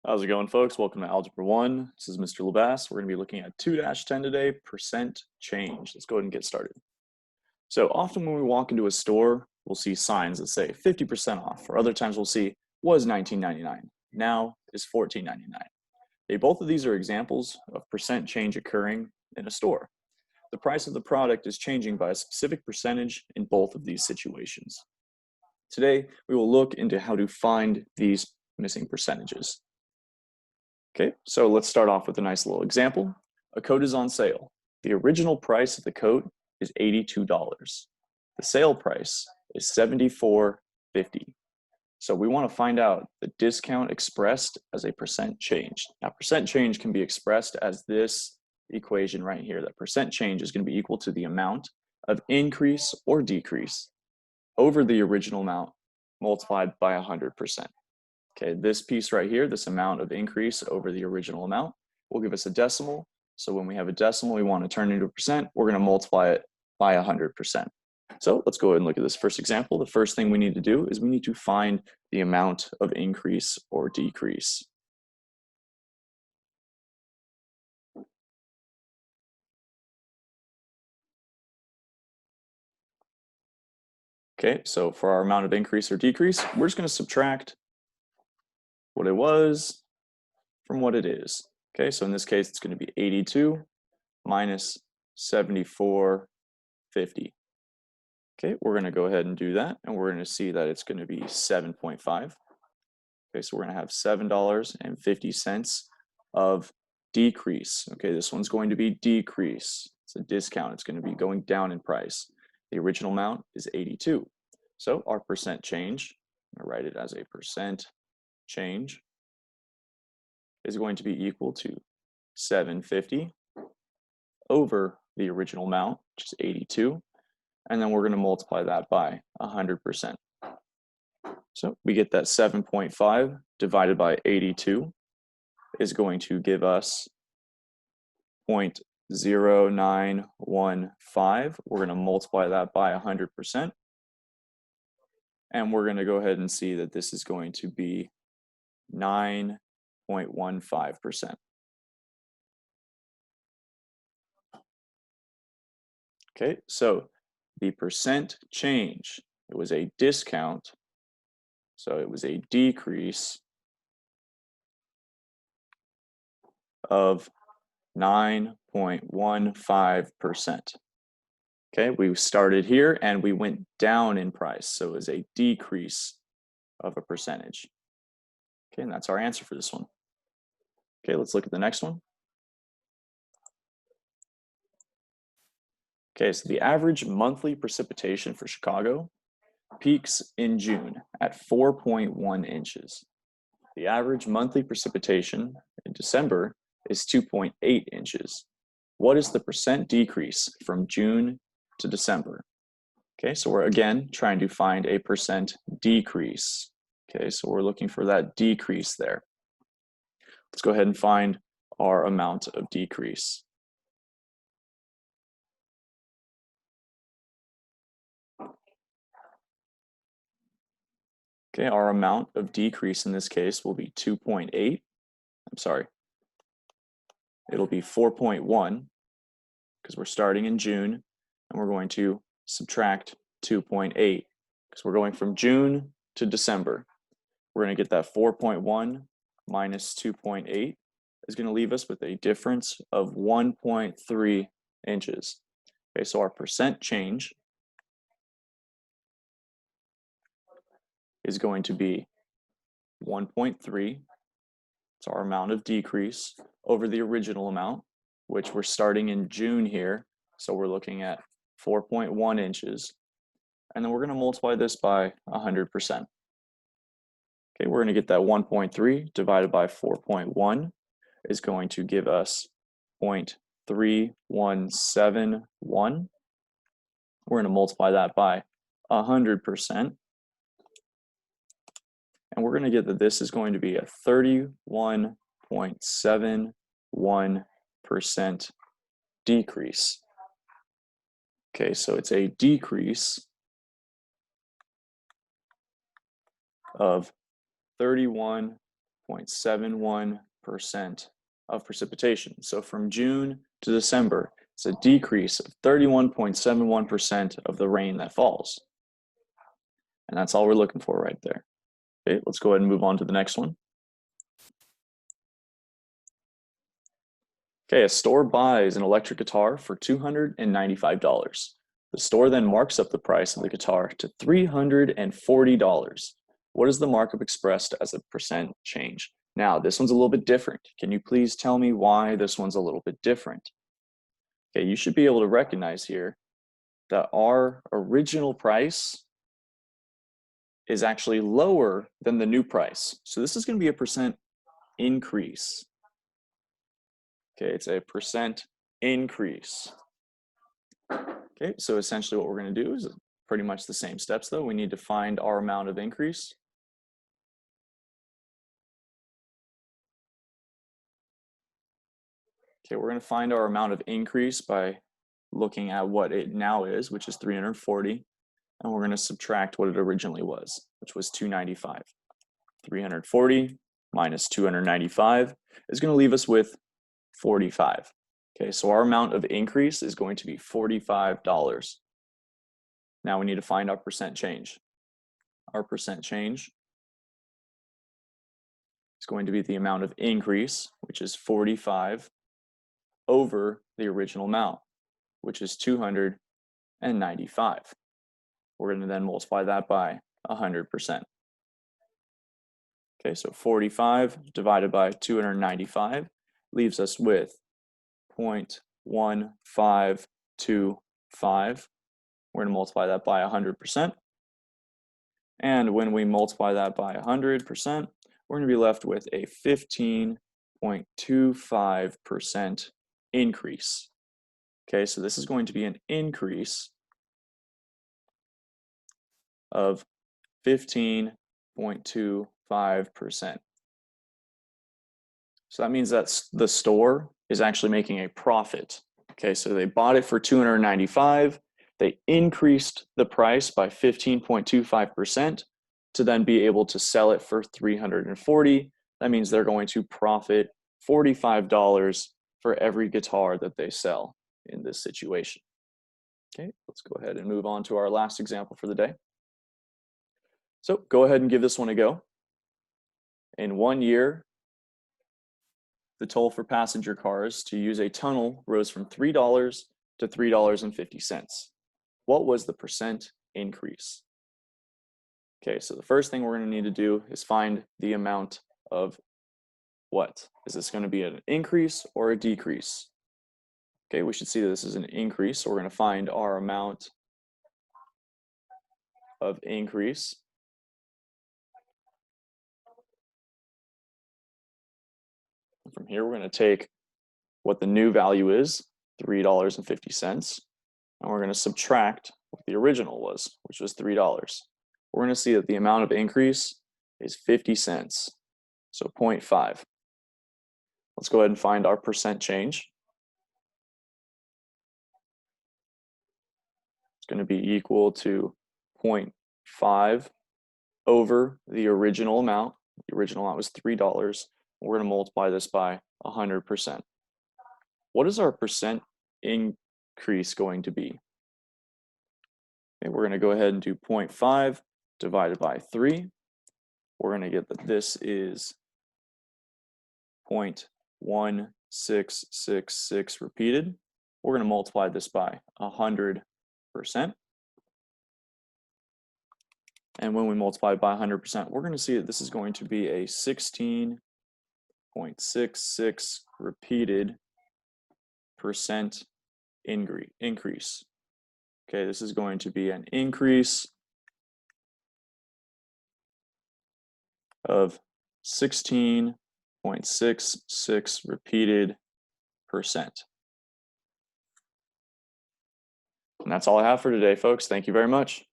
How's it going, folks? Welcome to Algebra 1. This is Mr. Labasse. We're going to be looking at 2-10 today, percent change. Let's go ahead and get started. So often when we walk into a store, we'll see signs that say 50% off, or other times we'll see was $19.99, now is $14.99. Both of these are examples of percent change occurring in a store. The price of the product is changing by a specific percentage in both of these situations. Today, we will look into how to find these missing percentages. Okay, so let's start off with a nice little example. A coat is on sale. The original price of the coat is $82. The sale price is $74.50. So we want to find out the discount expressed as a percent change. Now, percent change can be expressed as this equation right here. That percent change is going to be equal to the amount of increase or decrease over the original amount multiplied by 100%. Okay, this piece right here, this amount of increase over the original amount, will give us a decimal. So when we have a decimal we want to turn into a percent, we're going to multiply it by 100%. So let's go ahead and look at this first example. The first thing we need to do is we need to find the amount of increase or decrease. Okay, so for our amount of increase or decrease, we're just going to subtract what it was from what it is. Okay, so in this case, it's going to be 82 minus 74.50. Okay, we're going to go ahead and do that, and we're going to see that it's going to be 7.5. Okay, so we're going to have $7.50 of decrease. Okay, this one's going to be decrease. It's a discount. It's going to be going down in price. The original amount is 82. So our percent change, I'm going to write it as a percent change, is going to be equal to $7.50 over the original amount, which is 82, and then we're going to multiply that by 100%. So we get that 7.5 divided by 82 is going to give us 0.0915. We're going to multiply that by 100%, and we're going to go ahead and see that this is going to be 9.15%. Okay, so the percent change, it was a discount, so it was a decrease of 9.15%. Okay, we started here and we went down in price, so it was a decrease of a percentage. Okay, and that's our answer for this one. Okay, let's look at the next one. Okay, so the average monthly precipitation for Chicago peaks in June at 4.1 inches. The average monthly precipitation in December is 2.8 inches. What is the percent decrease from June to December? Okay, so we're again trying to find a percent decrease. Okay, so we're looking for that decrease there. Let's go ahead and find our amount of decrease. Okay, our amount of decrease in this case will be 2.8. I'm sorry. It'll be 4.1 because we're starting in June and we're going to subtract 2.8 because we're going from June to December. We're going to get that 4.1 minus 2.8 is going to leave us with a difference of 1.3 inches. Okay, so our percent change is going to be 1.3. It's our amount of decrease over the original amount, which we're starting in June here. So we're looking at 4.1 inches. And then we're going to multiply this by 100%. Okay, we're going to get that 1.3 divided by 4.1 is going to give us 0.3171. We're going to multiply that by 100%. And we're going to get that this is going to be a 31.71% decrease. Okay, so it's a decrease of 31 31.71% of precipitation. So from June to December, it's a decrease of 31.71% of the rain that falls. And that's all we're looking for right there. Okay, let's go ahead and move on to the next one. Okay, a store buys an electric guitar for $295. The store then marks up the price of the guitar to $340. What is the markup expressed as a percent change? Now, this one's a little bit different. Can you please tell me why this one's a little bit different? Okay, you should be able to recognize here that our original price is actually lower than the new price. So this is going to be a percent increase. Okay, it's a percent increase. Okay, so essentially what we're going to do is pretty much the same steps though. We need to find our amount of increase. Okay, we're going to find our amount of increase by looking at what it now is, which is 340, and we're going to subtract what it originally was, which was 295. 340 minus 295 is going to leave us with 45. Okay, so our amount of increase is going to be $45. Now we need to find our percent change. Our percent change is going to be the amount of increase, which is 45 over the original amount, which is 295. We're going to then multiply that by 100%. Okay, so 45 divided by 295 leaves us with 0.1525. We're going to multiply that by 100%. And when we multiply that by 100%, we're going to be left with a 15.25% increase. Okay, so this is going to be an increase of 15.25%. So that means that the store is actually making a profit. Okay, so they bought it for $295. They increased the price by 15.25% to then be able to sell it for $340. That means they're going to profit $45 for every guitar that they sell in this situation. Okay, let's go ahead and move on to our last example for the day. So go ahead and give this one a go. In 1 year, the toll for passenger cars to use a tunnel rose from $3 to $3.50. What was the percent increase? Okay, so the first thing we're going to need to do is find the amount of what? Is this going to be an increase or a decrease? Okay, we should see that this is an increase, so we're going to find our amount of increase. From here, we're going to take what the new value is, $3.50, and we're going to subtract what the original was, which was $3. We're going to see that the amount of increase is 50 cents, so 0.5. Let's go ahead and find our percent change. It's going to be equal to 0.5 over the original amount. The original amount was $3. We're going to multiply this by 100%. What is our percent increase going to be? Okay, we're going to go ahead and do 0.5 divided by 3. We're going to get that this is 0.1666 repeated. We're going to multiply this by 100%. And when we multiply by 100%, we're going to see that this is going to be a 16.66 repeated percent increase. Okay, this is going to be an increase of 16.66 repeated percent. And that's all I have for today, folks. Thank you very much.